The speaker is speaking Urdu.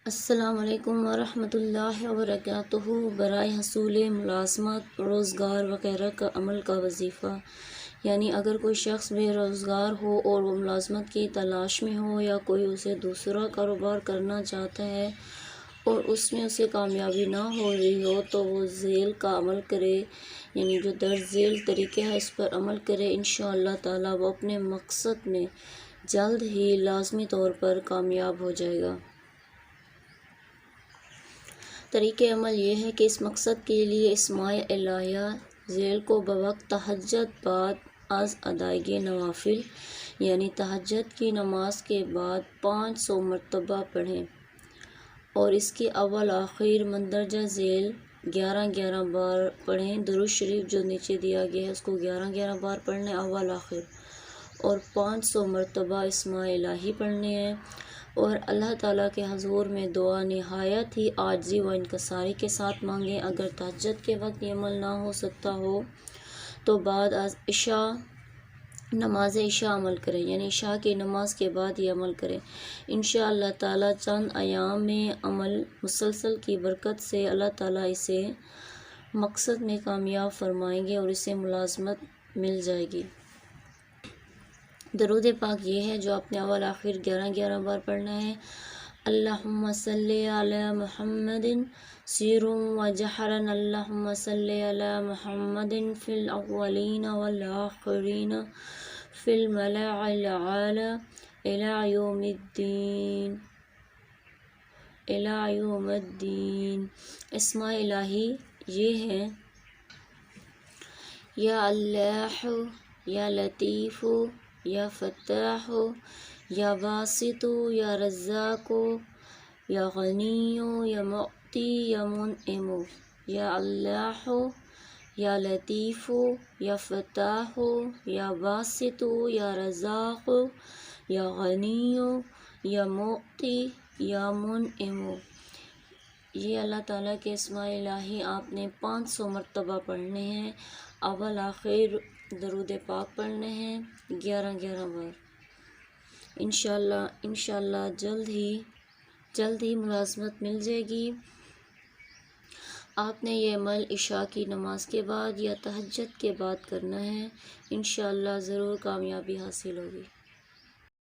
السلام علیکم ورحمۃ اللہ وبرکاتہ۔ برائے حصول ملازمت، روزگار وغیرہ کا عمل کا وظیفہ، یعنی اگر کوئی شخص بے روزگار ہو اور وہ ملازمت کی تلاش میں ہو یا کوئی اسے دوسرا کاروبار کرنا چاہتا ہے اور اس میں اسے کامیابی نہ ہو رہی ہو تو وہ ذیل کا عمل کرے، یعنی جو درج ذیل طریقے ہے اس پر عمل کرے۔ انشاءاللہ تعالیٰ وہ اپنے مقصد میں جلد ہی لازمی طور پر کامیاب ہو جائے گا۔ طریقہ عمل یہ ہے کہ اس مقصد کے لیے اسماء الہیہ ذیل کو بوقت تہجد بعد از ادائیگی نوافل، یعنی تہجد کی نماز کے بعد 500 مرتبہ پڑھیں، اور اس کے اول آخر مندرجہ ذیل 11 بار پڑھیں۔ درود شریف جو نیچے دیا گیا ہے اس کو 11 بار پڑھنے اول آخر، اور 500 مرتبہ اسماء الہی پڑھنے ہیں، اور اللہ تعالیٰ کے حضور میں دعا نہایت ہی عاجزی و انکساری کے ساتھ مانگیں۔ اگر تہجد کے وقت یہ عمل نہ ہو سکتا ہو تو بعد از عشاء نماز عشاء عمل کریں، یعنی عشاء کی نماز کے بعد یہ عمل کریں۔ انشاءاللہ تعالیٰ چند ایام میں عمل مسلسل کی برکت سے اللہ تعالیٰ اسے مقصد میں کامیاب فرمائیں گے اور اسے ملازمت مل جائے گی۔ درود پاک یہ ہے جو آپ نے اول آخر 11 بار پڑھنا ہے۔ اللہم صلی علی محمد سرا و جہرا، اللہم صلی علی محمد فی الاولین والآخرین فی الملأ الاعلی الی یوم الدین۔ اسماء الہی یہ ہیں: یا اللہ، یا لطیف، یا فتاح، یا باسط، یا رزاق، یا غنی، یا معطی، یا منعم۔ یا اللہ، یا لطیف، یا فتاح، یا باسط، یا رزاق، یا غنی، یا معطی، یا منعم۔ یہ اللہ تعالیٰ کے اسماء الہی آپ نے 500 مرتبہ پڑھنے ہیں، اول آخر درود پاک پڑھنے ہیں 11 بار۔ انشاءاللہ جلد ہی ملازمت مل جائے گی۔ آپ نے یہ عمل عشاء کی نماز کے بعد یا تہجد کے بعد کرنا ہے، انشاءاللہ ضرور کامیابی حاصل ہوگی۔